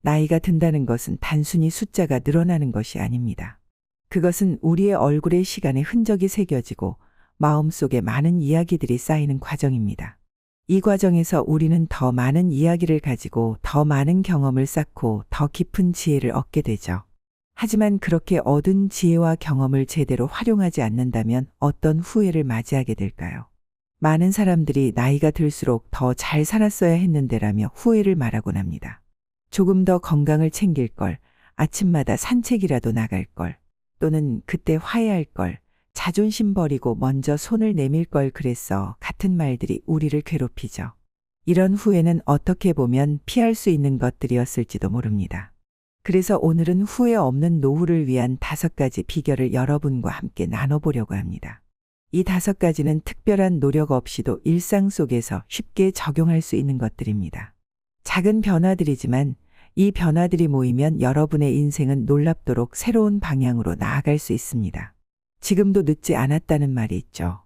나이가 든다는 것은 단순히 숫자가 늘어나는 것이 아닙니다. 그것은 우리의 얼굴에 시간의 흔적이 새겨지고 마음속에 많은 이야기들이 쌓이는 과정입니다. 이 과정에서 우리는 더 많은 이야기를 가지고 더 많은 경험을 쌓고 더 깊은 지혜를 얻게 되죠. 하지만 그렇게 얻은 지혜와 경험을 제대로 활용하지 않는다면 어떤 후회를 맞이하게 될까요? 많은 사람들이 나이가 들수록 더 잘 살았어야 했는데라며 후회를 말하곤 합니다. 조금 더 건강을 챙길 걸, 아침마다 산책이라도 나갈 걸, 또는 그때 화해할 걸, 자존심 버리고 먼저 손을 내밀 걸 그랬어 같은 말들이 우리를 괴롭히죠. 이런 후회는 어떻게 보면 피할 수 있는 것들이었을지도 모릅니다. 그래서 오늘은 후회 없는 노후를 위한 5가지 비결을 여러분과 함께 나눠보려고 합니다. 이 5가지는 특별한 노력 없이도 일상 속에서 쉽게 적용할 수 있는 것들입니다. 작은 변화들이지만 이 변화들이 모이면 여러분의 인생은 놀랍도록 새로운 방향으로 나아갈 수 있습니다. 지금도 늦지 않았다는 말이 있죠.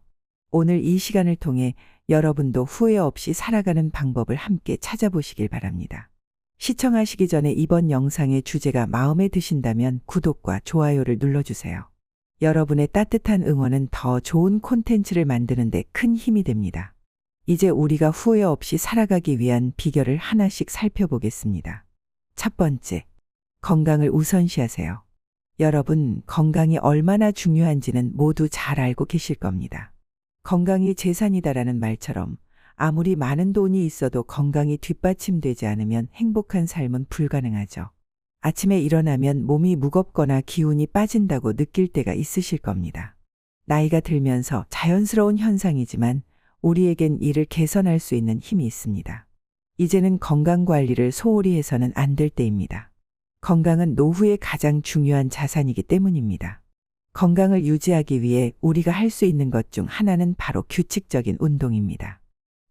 오늘 이 시간을 통해 여러분도 후회 없이 살아가는 방법을 함께 찾아보시길 바랍니다. 시청하시기 전에 이번 영상의 주제가 마음에 드신다면 구독과 좋아요를 눌러주세요. 여러분의 따뜻한 응원은 더 좋은 콘텐츠를 만드는 데 큰 힘이 됩니다. 이제 우리가 후회 없이 살아가기 위한 비결을 하나씩 살펴보겠습니다. 첫 번째, 건강을 우선시하세요. 여러분, 건강이 얼마나 중요한지는 모두 잘 알고 계실 겁니다. 건강이 재산이다라는 말처럼 아무리 많은 돈이 있어도 건강이 뒷받침되지 않으면 행복한 삶은 불가능하죠. 아침에 일어나면 몸이 무겁거나 기운이 빠진다고 느낄 때가 있으실 겁니다. 나이가 들면서 자연스러운 현상이지만 우리에겐 이를 개선할 수 있는 힘이 있습니다. 이제는 건강 관리를 소홀히 해서는 안 될 때입니다. 건강은 노후의 가장 중요한 자산이기 때문입니다. 건강을 유지하기 위해 우리가 할 수 있는 것 중 하나는 바로 규칙적인 운동입니다.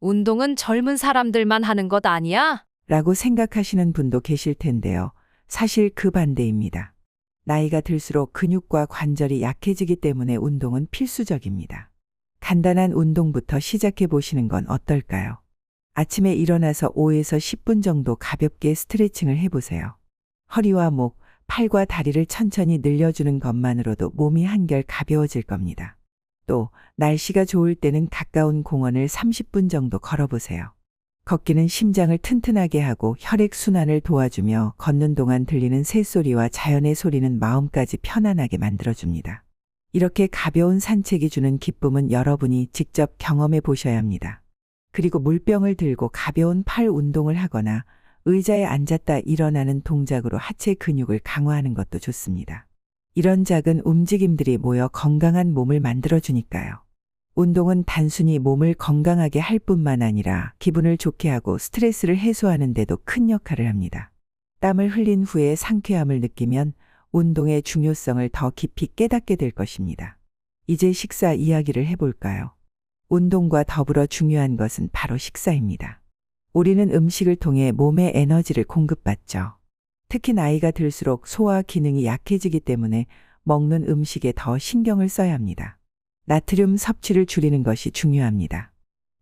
운동은 젊은 사람들만 하는 것 아니야? 라고 생각하시는 분도 계실 텐데요. 사실 그 반대입니다. 나이가 들수록 근육과 관절이 약해지기 때문에 운동은 필수적입니다. 간단한 운동부터 시작해 보시는 건 어떨까요? 아침에 일어나서 5에서 10분 정도 가볍게 스트레칭을 해보세요. 허리와 목, 팔과 다리를 천천히 늘려주는 것만으로도 몸이 한결 가벼워질 겁니다. 또 날씨가 좋을 때는 가까운 공원을 30분 정도 걸어보세요. 걷기는 심장을 튼튼하게 하고 혈액순환을 도와주며 걷는 동안 들리는 새소리와 자연의 소리는 마음까지 편안하게 만들어줍니다. 이렇게 가벼운 산책이 주는 기쁨은 여러분이 직접 경험해 보셔야 합니다. 그리고 물병을 들고 가벼운 팔 운동을 하거나 의자에 앉았다 일어나는 동작으로 하체 근육을 강화하는 것도 좋습니다. 이런 작은 움직임들이 모여 건강한 몸을 만들어주니까요. 운동은 단순히 몸을 건강하게 할 뿐만 아니라 기분을 좋게 하고 스트레스를 해소하는 데도 큰 역할을 합니다. 땀을 흘린 후에 상쾌함을 느끼면 운동의 중요성을 더 깊이 깨닫게 될 것입니다. 이제 식사 이야기를 해볼까요? 운동과 더불어 중요한 것은 바로 식사입니다. 우리는 음식을 통해 몸에 에너지를 공급받죠. 특히 나이가 들수록 소화 기능이 약해지기 때문에 먹는 음식에 더 신경을 써야 합니다. 나트륨 섭취를 줄이는 것이 중요합니다.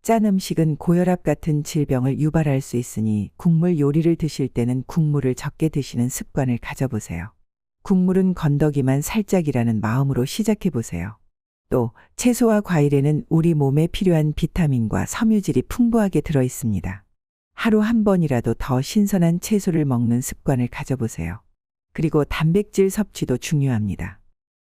짠 음식은 고혈압 같은 질병을 유발할 수 있으니 국물 요리를 드실 때는 국물을 적게 드시는 습관을 가져보세요. 국물은 건더기만 살짝이라는 마음으로 시작해 보세요. 또 채소와 과일에는 우리 몸에 필요한 비타민과 섬유질이 풍부하게 들어 있습니다. 하루 한 번이라도 더 신선한 채소를 먹는 습관을 가져보세요. 그리고 단백질 섭취도 중요합니다.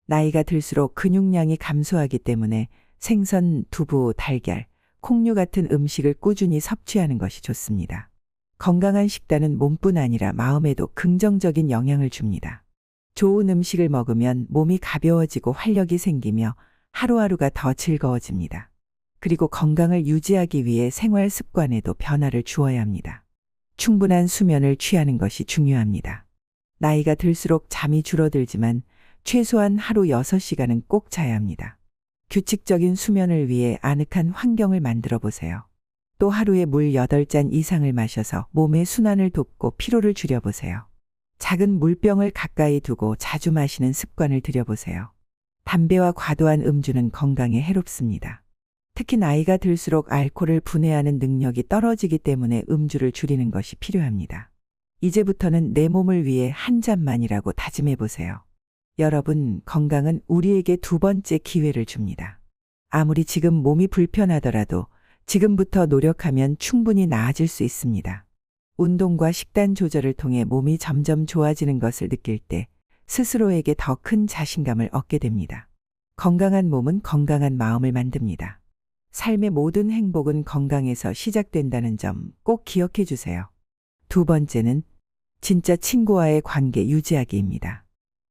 나이가 들수록 근육량이 감소하기 때문에 생선, 두부, 달걀, 콩류 같은 음식을 꾸준히 섭취하는 것이 좋습니다. 건강한 식단은 몸뿐 아니라 마음에도 긍정적인 영향을 줍니다. 좋은 음식을 먹으면 몸이 가벼워지고 활력이 생기며 하루하루가 더 즐거워집니다. 그리고 건강을 유지하기 위해 생활 습관에도 변화를 주어야 합니다. 충분한 수면을 취하는 것이 중요합니다. 나이가 들수록 잠이 줄어들지만 최소한 하루 6시간은 꼭 자야 합니다. 규칙적인 수면을 위해 아늑한 환경을 만들어 보세요. 또 하루에 물 8잔 이상을 마셔서 몸의 순환을 돕고 피로를 줄여보세요. 작은 물병을 가까이 두고 자주 마시는 습관을 들여보세요. 담배와 과도한 음주는 건강에 해롭습니다. 특히 나이가 들수록 알코올을 분해하는 능력이 떨어지기 때문에 음주를 줄이는 것이 필요합니다. 이제부터는 내 몸을 위해 한 잔만이라고 다짐해 보세요. 여러분, 건강은 우리에게 두 번째 기회를 줍니다. 아무리 지금 몸이 불편하더라도 지금부터 노력하면 충분히 나아질 수 있습니다. 운동과 식단 조절을 통해 몸이 점점 좋아지는 것을 느낄 때 스스로에게 더 큰 자신감을 얻게 됩니다. 건강한 몸은 건강한 마음을 만듭니다. 삶의 모든 행복은 건강에서 시작된다는 점 꼭 기억해 주세요. 두 번째는 진짜 친구와의 관계 유지하기입니다.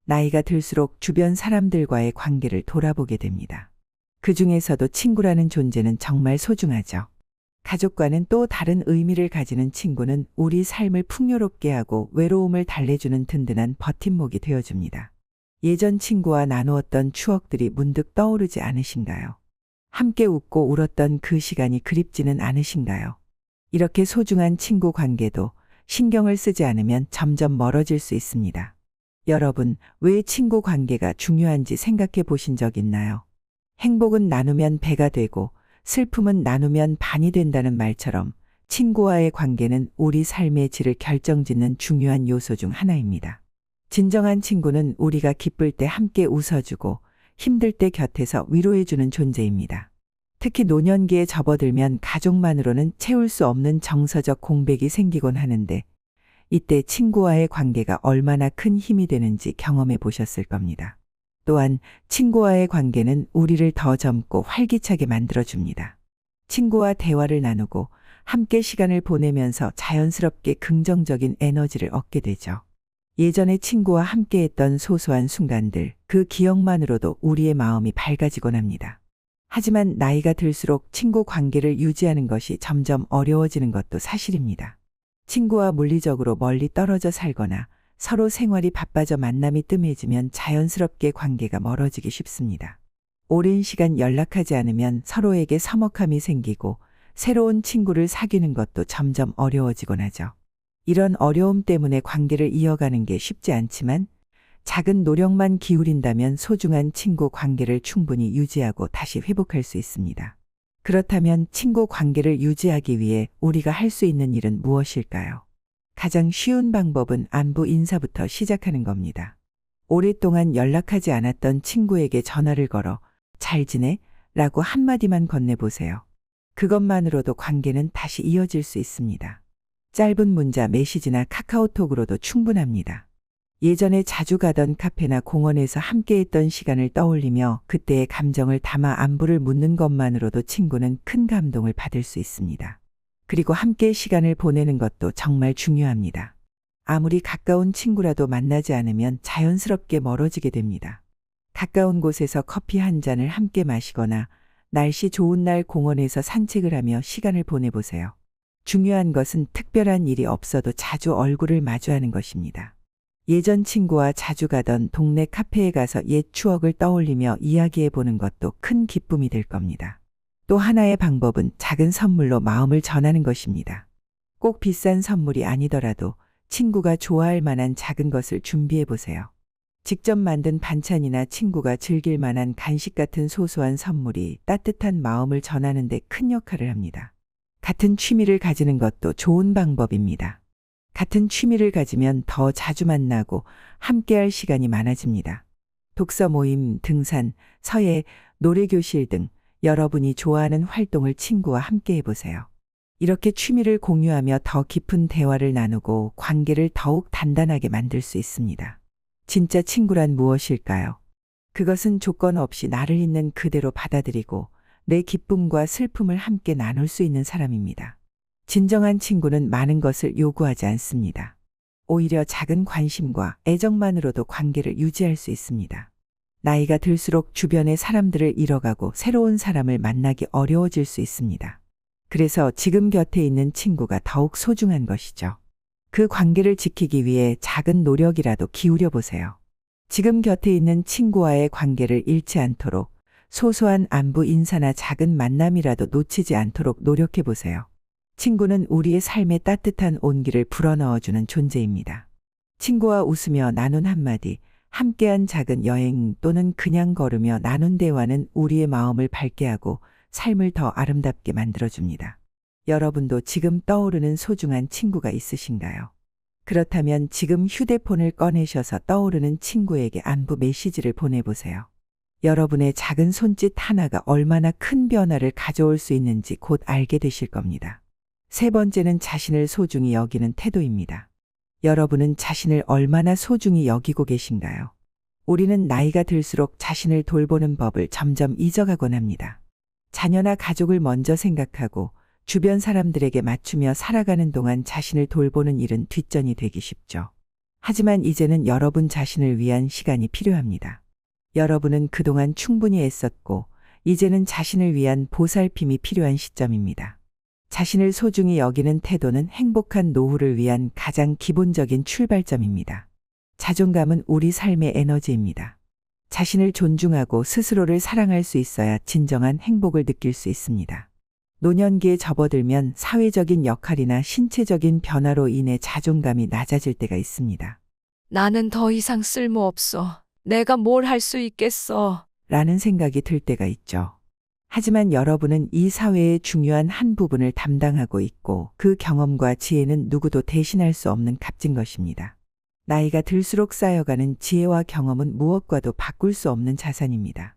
나이가 들수록 주변 사람들과의 관계를 돌아보게 됩니다. 그 중에서도 친구라는 존재는 정말 소중하죠. 가족과는 또 다른 의미를 가지는 친구는 우리 삶을 풍요롭게 하고 외로움을 달래주는 든든한 버팀목이 되어줍니다. 예전 친구와 나누었던 추억들이 문득 떠오르지 않으신가요? 함께 웃고 울었던 그 시간이 그립지는 않으신가요? 이렇게 소중한 친구 관계도 신경을 쓰지 않으면 점점 멀어질 수 있습니다. 여러분, 왜 친구 관계가 중요한지 생각해 보신 적 있나요? 행복은 나누면 배가 되고 슬픔은 나누면 반이 된다는 말처럼 친구와의 관계는 우리 삶의 질을 결정짓는 중요한 요소 중 하나입니다. 진정한 친구는 우리가 기쁠 때 함께 웃어주고 힘들 때 곁에서 위로해주는 존재입니다. 특히 노년기에 접어들면 가족만으로는 채울 수 없는 정서적 공백이 생기곤 하는데 이때 친구와의 관계가 얼마나 큰 힘이 되는지 경험해 보셨을 겁니다. 또한 친구와의 관계는 우리를 더 젊고 활기차게 만들어줍니다. 친구와 대화를 나누고 함께 시간을 보내면서 자연스럽게 긍정적인 에너지를 얻게 되죠. 예전에 친구와 함께했던 소소한 순간들, 그 기억만으로도 우리의 마음이 밝아지곤 합니다. 하지만 나이가 들수록 친구 관계를 유지하는 것이 점점 어려워지는 것도 사실입니다. 친구와 물리적으로 멀리 떨어져 살거나 서로 생활이 바빠져 만남이 뜸해지면 자연스럽게 관계가 멀어지기 쉽습니다. 오랜 시간 연락하지 않으면 서로에게 서먹함이 생기고 새로운 친구를 사귀는 것도 점점 어려워지곤 하죠. 이런 어려움 때문에 관계를 이어가는 게 쉽지 않지만 작은 노력만 기울인다면 소중한 친구 관계를 충분히 유지하고 다시 회복할 수 있습니다. 그렇다면 친구 관계를 유지하기 위해 우리가 할 수 있는 일은 무엇일까요? 가장 쉬운 방법은 안부 인사부터 시작하는 겁니다. 오랫동안 연락하지 않았던 친구에게 전화를 걸어 잘 지내? 라고 한마디만 건네보세요. 그것만으로도 관계는 다시 이어질 수 있습니다. 짧은 문자, 메시지나 카카오톡으로도 충분합니다. 예전에 자주 가던 카페나 공원에서 함께했던 시간을 떠올리며 그때의 감정을 담아 안부를 묻는 것만으로도 친구는 큰 감동을 받을 수 있습니다. 그리고 함께 시간을 보내는 것도 정말 중요합니다. 아무리 가까운 친구라도 만나지 않으면 자연스럽게 멀어지게 됩니다. 가까운 곳에서 커피 한 잔을 함께 마시거나 날씨 좋은 날 공원에서 산책을 하며 시간을 보내보세요. 중요한 것은 특별한 일이 없어도 자주 얼굴을 마주하는 것입니다. 예전 친구와 자주 가던 동네 카페에 가서 옛 추억을 떠올리며 이야기해 보는 것도 큰 기쁨이 될 겁니다. 또 하나의 방법은 작은 선물로 마음을 전하는 것입니다. 꼭 비싼 선물이 아니더라도 친구가 좋아할 만한 작은 것을 준비해 보세요. 직접 만든 반찬이나 친구가 즐길 만한 간식 같은 소소한 선물이 따뜻한 마음을 전하는 데 큰 역할을 합니다. 같은 취미를 가지는 것도 좋은 방법입니다. 같은 취미를 가지면 더 자주 만나고 함께할 시간이 많아집니다. 독서 모임, 등산, 서예, 노래교실 등 여러분이 좋아하는 활동을 친구와 함께 해보세요. 이렇게 취미를 공유하며 더 깊은 대화를 나누고 관계를 더욱 단단하게 만들 수 있습니다. 진짜 친구란 무엇일까요? 그것은 조건 없이 나를 있는 그대로 받아들이고 내 기쁨과 슬픔을 함께 나눌 수 있는 사람입니다. 진정한 친구는 많은 것을 요구하지 않습니다. 오히려 작은 관심과 애정만으로도 관계를 유지할 수 있습니다. 나이가 들수록 주변의 사람들을 잃어가고 새로운 사람을 만나기 어려워질 수 있습니다. 그래서 지금 곁에 있는 친구가 더욱 소중한 것이죠. 그 관계를 지키기 위해 작은 노력이라도 기울여 보세요. 지금 곁에 있는 친구와의 관계를 잃지 않도록 소소한 안부 인사나 작은 만남이라도 놓치지 않도록 노력해 보세요. 친구는 우리의 삶에 따뜻한 온기를 불어넣어주는 존재입니다. 친구와 웃으며 나눈 한마디, 함께한 작은 여행 또는 그냥 걸으며 나눈 대화는 우리의 마음을 밝게 하고 삶을 더 아름답게 만들어줍니다. 여러분도 지금 떠오르는 소중한 친구가 있으신가요? 그렇다면 지금 휴대폰을 꺼내셔서 떠오르는 친구에게 안부 메시지를 보내보세요. 여러분의 작은 손짓 하나가 얼마나 큰 변화를 가져올 수 있는지 곧 알게 되실 겁니다. 세 번째는 자신을 소중히 여기는 태도입니다. 여러분은 자신을 얼마나 소중히 여기고 계신가요? 우리는 나이가 들수록 자신을 돌보는 법을 점점 잊어가곤 합니다. 자녀나 가족을 먼저 생각하고 주변 사람들에게 맞추며 살아가는 동안 자신을 돌보는 일은 뒷전이 되기 쉽죠. 하지만 이제는 여러분 자신을 위한 시간이 필요합니다. 여러분은 그동안 충분히 애썼고 이제는 자신을 위한 보살핌이 필요한 시점입니다. 자신을 소중히 여기는 태도는 행복한 노후를 위한 가장 기본적인 출발점입니다. 자존감은 우리 삶의 에너지입니다. 자신을 존중하고 스스로를 사랑할 수 있어야 진정한 행복을 느낄 수 있습니다. 노년기에 접어들면 사회적인 역할이나 신체적인 변화로 인해 자존감이 낮아질 때가 있습니다. 나는 더 이상 쓸모없어. 내가 뭘 할 수 있겠어. 라는 생각이 들 때가 있죠. 하지만 여러분은 이 사회의 중요한 한 부분을 담당하고 있고 그 경험과 지혜는 누구도 대신할 수 없는 값진 것입니다. 나이가 들수록 쌓여가는 지혜와 경험은 무엇과도 바꿀 수 없는 자산입니다.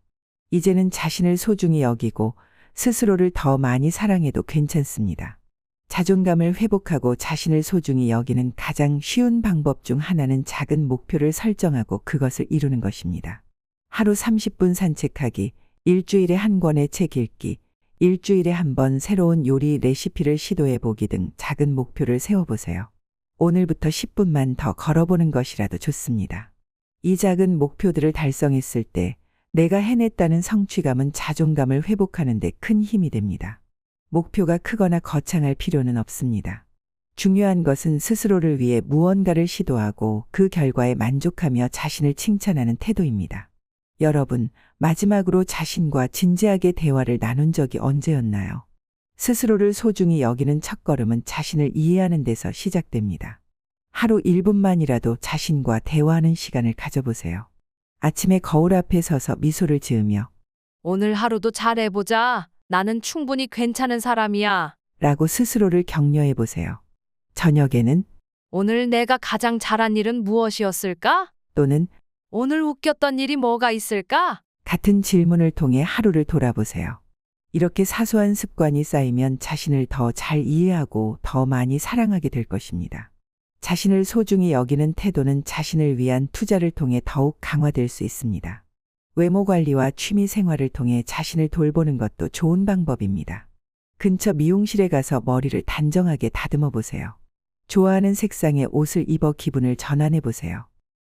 이제는 자신을 소중히 여기고 스스로를 더 많이 사랑해도 괜찮습니다. 자존감을 회복하고 자신을 소중히 여기는 가장 쉬운 방법 중 하나는 작은 목표를 설정하고 그것을 이루는 것입니다. 하루 30분 산책하기, 일주일에 한 권의 책 읽기, 일주일에 한 번 새로운 요리 레시피를 시도해 보기 등 작은 목표를 세워보세요. 오늘부터 10분만 더 걸어보는 것이라도 좋습니다. 이 작은 목표들을 달성했을 때 내가 해냈다는 성취감은 자존감을 회복하는 데 큰 힘이 됩니다. 목표가 크거나 거창할 필요는 없습니다. 중요한 것은 스스로를 위해 무언가를 시도하고 그 결과에 만족하며 자신을 칭찬하는 태도입니다. 여러분, 마지막으로 자신과 진지하게 대화를 나눈 적이 언제였나요? 스스로를 소중히 여기는 첫걸음은 자신을 이해하는 데서 시작됩니다. 하루 1분만이라도 자신과 대화하는 시간을 가져보세요. 아침에 거울 앞에 서서 미소를 지으며 오늘 하루도 잘해보자. 나는 충분히 괜찮은 사람이야. 라고 스스로를 격려해 보세요. 저녁에는 오늘 내가 가장 잘한 일은 무엇이었을까? 또는 오늘 웃겼던 일이 뭐가 있을까? 같은 질문을 통해 하루를 돌아보세요. 이렇게 사소한 습관이 쌓이면 자신을 더 잘 이해하고 더 많이 사랑하게 될 것입니다. 자신을 소중히 여기는 태도는 자신을 위한 투자를 통해 더욱 강화될 수 있습니다. 외모 관리와 취미 생활을 통해 자신을 돌보는 것도 좋은 방법입니다. 근처 미용실에 가서 머리를 단정하게 다듬어 보세요. 좋아하는 색상의 옷을 입어 기분을 전환해 보세요.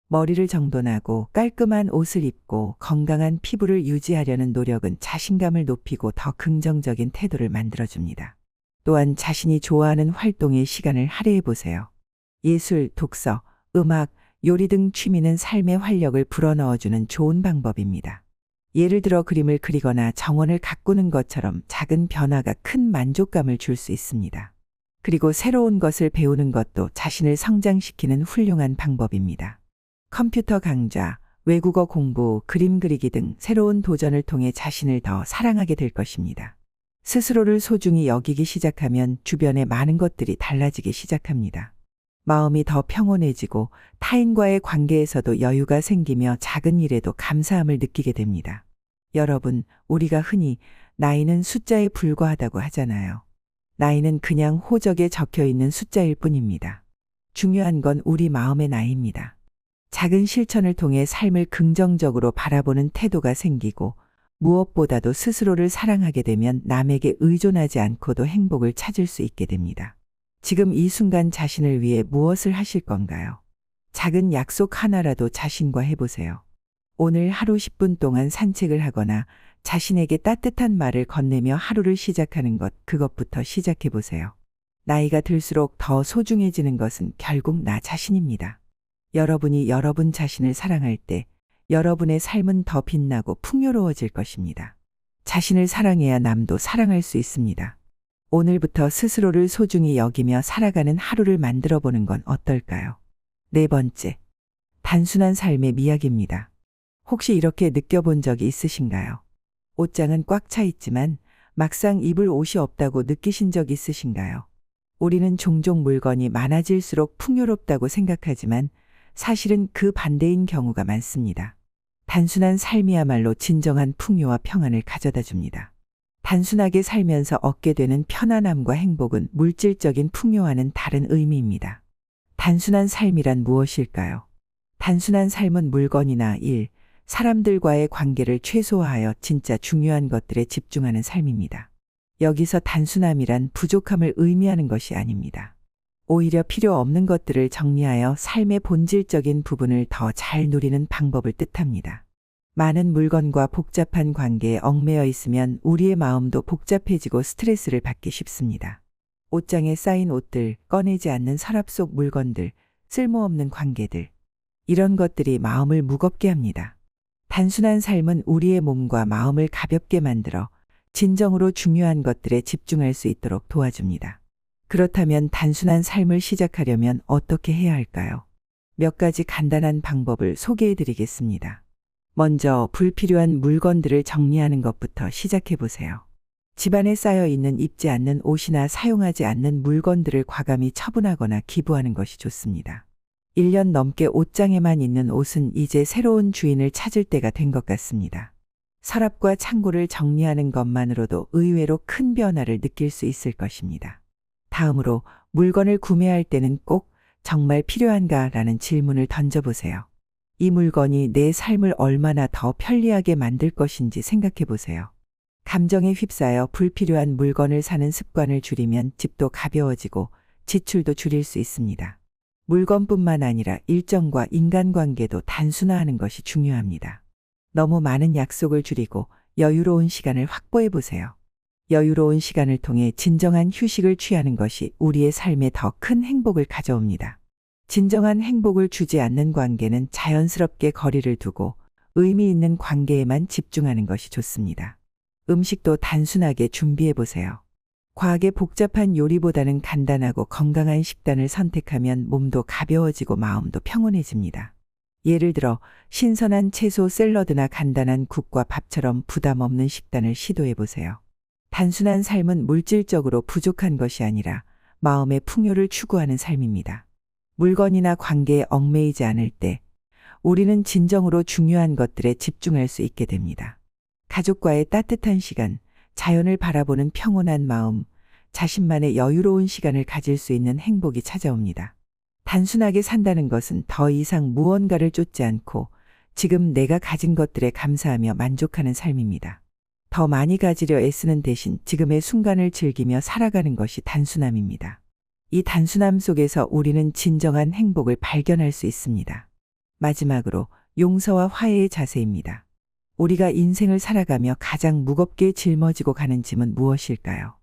머리를 정돈하고 깔끔한 옷을 입고 건강한 피부를 유지하려는 노력은 자신감을 높이고 더 긍정적인 태도를 만들어줍니다. 또한 자신이 좋아하는 활동에 시간을 할애해 보세요. 예술, 독서, 음악, 요리 등 취미는 삶의 활력을 불어넣어주는 좋은 방법입니다. 예를 들어 그림을 그리거나 정원을 가꾸는 것처럼 작은 변화가 큰 만족감을 줄 수 있습니다. 그리고 새로운 것을 배우는 것도 자신을 성장시키는 훌륭한 방법입니다. 컴퓨터 강좌, 외국어 공부, 그림 그리기 등 새로운 도전을 통해 자신을 더 사랑하게 될 것입니다. 스스로를 소중히 여기기 시작하면 주변의 많은 것들이 달라지기 시작합니다. 마음이 더 평온해지고 타인과의 관계에서도 여유가 생기며 작은 일에도 감사함을 느끼게 됩니다. 여러분, 우리가 흔히 나이는 숫자에 불과하다고 하잖아요. 나이는 그냥 호적에 적혀 있는 숫자일 뿐입니다. 중요한 건 우리 마음의 나이입니다. 작은 실천을 통해 삶을 긍정적으로 바라보는 태도가 생기고 무엇보다도 스스로를 사랑하게 되면 남에게 의존하지 않고도 행복을 찾을 수 있게 됩니다. 지금 이 순간 자신을 위해 무엇을 하실 건가요? 작은 약속 하나라도 자신과 해보세요. 오늘 하루 10분 동안 산책을 하거나 자신에게 따뜻한 말을 건네며 하루를 시작하는 것, 그것부터 시작해보세요. 나이가 들수록 더 소중해지는 것은 결국 나 자신입니다. 여러분이 여러분 자신을 사랑할 때 여러분의 삶은 더 빛나고 풍요로워질 것입니다. 자신을 사랑해야 남도 사랑할 수 있습니다. 오늘부터 스스로를 소중히 여기며 살아가는 하루를 만들어 보는 건 어떨까요? 네 번째, 단순한 삶의 미학입니다. 혹시 이렇게 느껴본 적이 있으신가요? 옷장은 꽉 차 있지만 막상 입을 옷이 없다고 느끼신 적 있으신가요? 우리는 종종 물건이 많아질수록 풍요롭다고 생각하지만 사실은 그 반대인 경우가 많습니다. 단순한 삶이야말로 진정한 풍요와 평안을 가져다 줍니다. 단순하게 살면서 얻게 되는 편안함과 행복은 물질적인 풍요와는 다른 의미입니다. 단순한 삶이란 무엇일까요? 단순한 삶은 물건이나 일, 사람들과의 관계를 최소화하여 진짜 중요한 것들에 집중하는 삶입니다. 여기서 단순함이란 부족함을 의미하는 것이 아닙니다. 오히려 필요 없는 것들을 정리하여 삶의 본질적인 부분을 더 잘 누리는 방법을 뜻합니다. 많은 물건과 복잡한 관계에 얽매여 있으면 우리의 마음도 복잡해지고 스트레스를 받기 쉽습니다. 옷장에 쌓인 옷들, 꺼내지 않는 서랍 속 물건들, 쓸모없는 관계들. 이런 것들이 마음을 무겁게 합니다. 단순한 삶은 우리의 몸과 마음을 가볍게 만들어 진정으로 중요한 것들에 집중할 수 있도록 도와줍니다. 그렇다면 단순한 삶을 시작하려면 어떻게 해야 할까요? 몇 가지 간단한 방법을 소개해 드리겠습니다. 먼저 불필요한 물건들을 정리하는 것부터 시작해 보세요. 집안에 쌓여 있는 입지 않는 옷이나 사용하지 않는 물건들을 과감히 처분하거나 기부하는 것이 좋습니다. 1년 넘게 옷장에만 있는 옷은 이제 새로운 주인을 찾을 때가 된 것 같습니다. 서랍과 창고를 정리하는 것만으로도 의외로 큰 변화를 느낄 수 있을 것입니다. 다음으로 물건을 구매할 때는 꼭 정말 필요한가라는 질문을 던져보세요. 이 물건이 내 삶을 얼마나 더 편리하게 만들 것인지 생각해 보세요. 감정에 휩싸여 불필요한 물건을 사는 습관을 줄이면 집도 가벼워지고 지출도 줄일 수 있습니다. 물건뿐만 아니라 일정과 인간관계도 단순화하는 것이 중요합니다. 너무 많은 약속을 줄이고 여유로운 시간을 확보해 보세요. 여유로운 시간을 통해 진정한 휴식을 취하는 것이 우리의 삶에 더 큰 행복을 가져옵니다. 진정한 행복을 주지 않는 관계는 자연스럽게 거리를 두고 의미 있는 관계에만 집중하는 것이 좋습니다. 음식도 단순하게 준비해 보세요. 과하게 복잡한 요리보다는 간단하고 건강한 식단을 선택하면 몸도 가벼워지고 마음도 평온해집니다. 예를 들어 신선한 채소 샐러드나 간단한 국과 밥처럼 부담 없는 식단을 시도해 보세요. 단순한 삶은 물질적으로 부족한 것이 아니라 마음의 풍요를 추구하는 삶입니다. 물건이나 관계에 얽매이지 않을 때 우리는 진정으로 중요한 것들에 집중할 수 있게 됩니다. 가족과의 따뜻한 시간, 자연을 바라보는 평온한 마음, 자신만의 여유로운 시간을 가질 수 있는 행복이 찾아옵니다. 단순하게 산다는 것은 더 이상 무언가를 쫓지 않고 지금 내가 가진 것들에 감사하며 만족하는 삶입니다. 더 많이 가지려 애쓰는 대신 지금의 순간을 즐기며 살아가는 것이 단순함입니다. 이 단순함 속에서 우리는 진정한 행복을 발견할 수 있습니다. 마지막으로 용서와 화해의 자세입니다. 우리가 인생을 살아가며 가장 무겁게 짊어지고 가는 짐은 무엇일까요?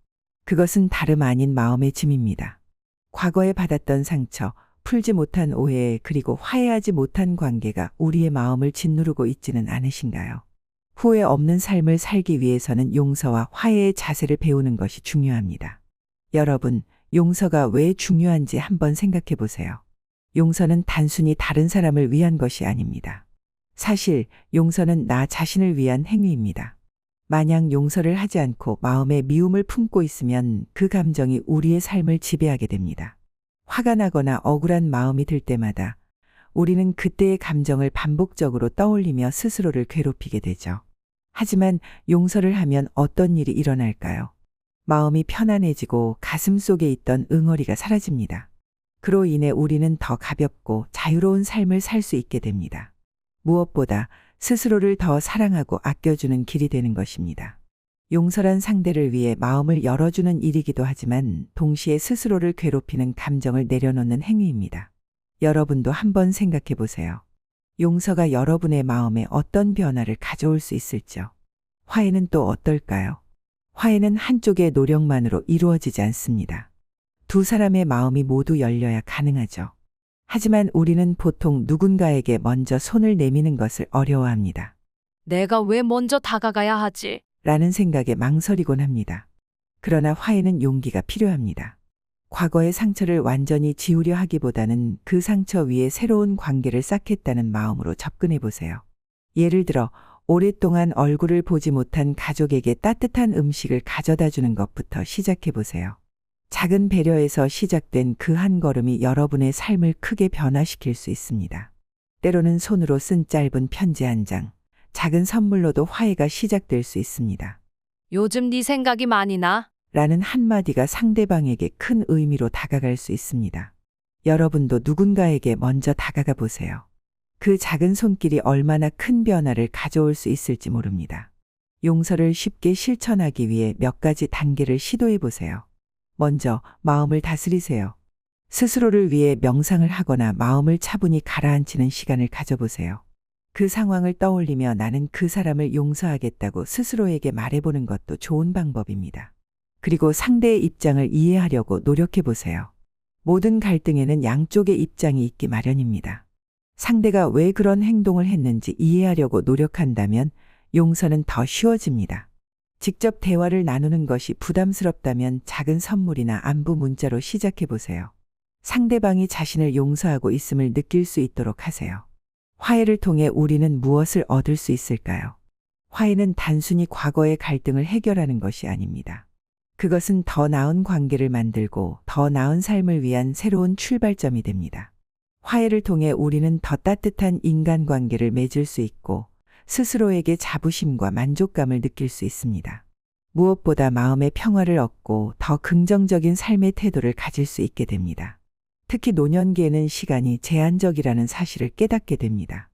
그것은 다름 아닌 마음의 짐입니다. 과거에 받았던 상처, 풀지 못한 오해, 그리고 화해하지 못한 관계가 우리의 마음을 짓누르고 있지는 않으신가요? 후회 없는 삶을 살기 위해서는 용서와 화해의 자세를 배우는 것이 중요합니다. 여러분, 용서가 왜 중요한지 한번 생각해 보세요. 용서는 단순히 다른 사람을 위한 것이 아닙니다. 사실 용서는 나 자신을 위한 행위입니다. 만약 용서를 하지 않고 마음에 미움을 품고 있으면 그 감정이 우리의 삶을 지배하게 됩니다. 화가 나거나 억울한 마음이 들 때마다 우리는 그때의 감정을 반복적으로 떠올리며 스스로를 괴롭히게 되죠. 하지만 용서를 하면 어떤 일이 일어날까요? 마음이 편안해지고 가슴 속에 있던 응어리가 사라집니다. 그로 인해 우리는 더 가볍고 자유로운 삶을 살 수 있게 됩니다. 무엇보다 스스로를 더 사랑하고 아껴주는 길이 되는 것입니다. 용서란 상대를 위해 마음을 열어주는 일이기도 하지만 동시에 스스로를 괴롭히는 감정을 내려놓는 행위입니다. 여러분도 한번 생각해 보세요. 용서가 여러분의 마음에 어떤 변화를 가져올 수 있을죠? 화해는 또 어떨까요? 화해는 한쪽의 노력만으로 이루어지지 않습니다. 두 사람의 마음이 모두 열려야 가능하죠. 하지만 우리는 보통 누군가에게 먼저 손을 내미는 것을 어려워합니다. 내가 왜 먼저 다가가야 하지? 라는 생각에 망설이곤 합니다. 그러나 화해는 용기가 필요합니다. 과거의 상처를 완전히 지우려 하기보다는 그 상처 위에 새로운 관계를 쌓겠다는 마음으로 접근해 보세요. 예를 들어 오랫동안 얼굴을 보지 못한 가족에게 따뜻한 음식을 가져다 주는 것부터 시작해 보세요. 작은 배려에서 시작된 그 한 걸음이 여러분의 삶을 크게 변화시킬 수 있습니다. 때로는 손으로 쓴 짧은 편지 한 장, 작은 선물로도 화해가 시작될 수 있습니다. 요즘 네 생각이 많이 나? 라는 한마디가 상대방에게 큰 의미로 다가갈 수 있습니다. 여러분도 누군가에게 먼저 다가가 보세요. 그 작은 손길이 얼마나 큰 변화를 가져올 수 있을지 모릅니다. 용서를 쉽게 실천하기 위해 몇 가지 단계를 시도해 보세요. 먼저 마음을 다스리세요. 스스로를 위해 명상을 하거나 마음을 차분히 가라앉히는 시간을 가져보세요. 그 상황을 떠올리며 나는 그 사람을 용서하겠다고 스스로에게 말해보는 것도 좋은 방법입니다. 그리고 상대의 입장을 이해하려고 노력해 보세요. 모든 갈등에는 양쪽의 입장이 있기 마련입니다. 상대가 왜 그런 행동을 했는지 이해하려고 노력한다면 용서는 더 쉬워집니다. 직접 대화를 나누는 것이 부담스럽다면 작은 선물이나 안부 문자로 시작해 보세요. 상대방이 자신을 용서하고 있음을 느낄 수 있도록 하세요. 화해를 통해 우리는 무엇을 얻을 수 있을까요? 화해는 단순히 과거의 갈등을 해결하는 것이 아닙니다. 그것은 더 나은 관계를 만들고 더 나은 삶을 위한 새로운 출발점이 됩니다. 화해를 통해 우리는 더 따뜻한 인간관계를 맺을 수 있고 스스로에게 자부심과 만족감을 느낄 수 있습니다. 무엇보다 마음의 평화를 얻고 더 긍정적인 삶의 태도를 가질 수 있게 됩니다. 특히 노년기에는 시간이 제한적이라는 사실을 깨닫게 됩니다.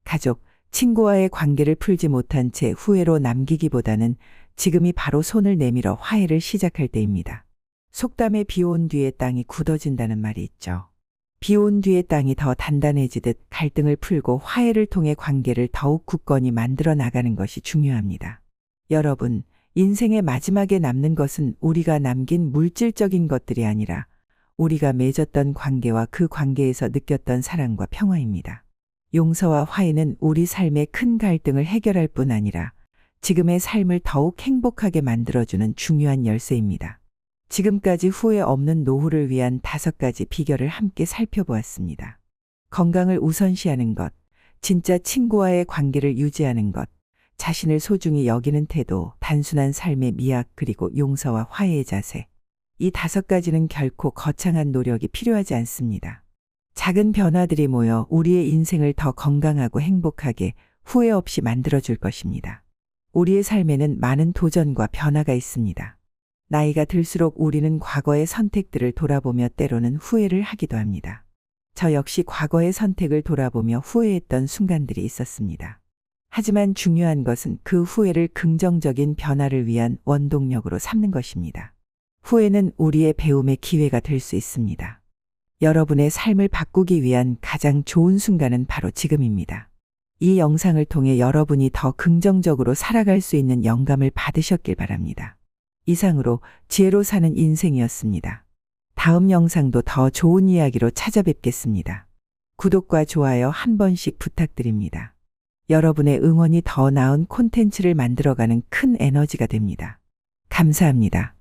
가족, 친구와의 관계를 풀지 못한 채 후회로 남기기보다는 지금이 바로 손을 내밀어 화해를 시작할 때입니다. 속담에 비 온 뒤에 땅이 굳어진다는 말이 있죠. 비 온 뒤에 땅이 더 단단해지듯 갈등을 풀고 화해를 통해 관계를 더욱 굳건히 만들어 나가는 것이 중요합니다. 여러분, 인생의 마지막에 남는 것은 우리가 남긴 물질적인 것들이 아니라 우리가 맺었던 관계와 그 관계에서 느꼈던 사랑과 평화입니다. 용서와 화해는 우리 삶의 큰 갈등을 해결할 뿐 아니라 지금의 삶을 더욱 행복하게 만들어주는 중요한 열쇠입니다. 지금까지 후회 없는 노후를 위한 5가지 비결을 함께 살펴보았습니다. 건강을 우선시하는 것, 진짜 친구와의 관계를 유지하는 것, 자신을 소중히 여기는 태도, 단순한 삶의 미학, 그리고 용서와 화해의 자세. 이 5가지는 결코 거창한 노력이 필요하지 않습니다. 작은 변화들이 모여 우리의 인생을 더 건강하고 행복하게 후회 없이 만들어줄 것입니다. 우리의 삶에는 많은 도전과 변화가 있습니다. 나이가 들수록 우리는 과거의 선택들을 돌아보며 때로는 후회를 하기도 합니다. 저 역시 과거의 선택을 돌아보며 후회했던 순간들이 있었습니다. 하지만 중요한 것은 그 후회를 긍정적인 변화를 위한 원동력으로 삼는 것입니다. 후회는 우리의 배움의 기회가 될 수 있습니다. 여러분의 삶을 바꾸기 위한 가장 좋은 순간은 바로 지금입니다. 이 영상을 통해 여러분이 더 긍정적으로 살아갈 수 있는 영감을 받으셨길 바랍니다. 이상으로 지혜로 사는 인생이었습니다. 다음 영상도 더 좋은 이야기로 찾아뵙겠습니다. 구독과 좋아요 한 번씩 부탁드립니다. 여러분의 응원이 더 나은 콘텐츠를 만들어가는 큰 에너지가 됩니다. 감사합니다.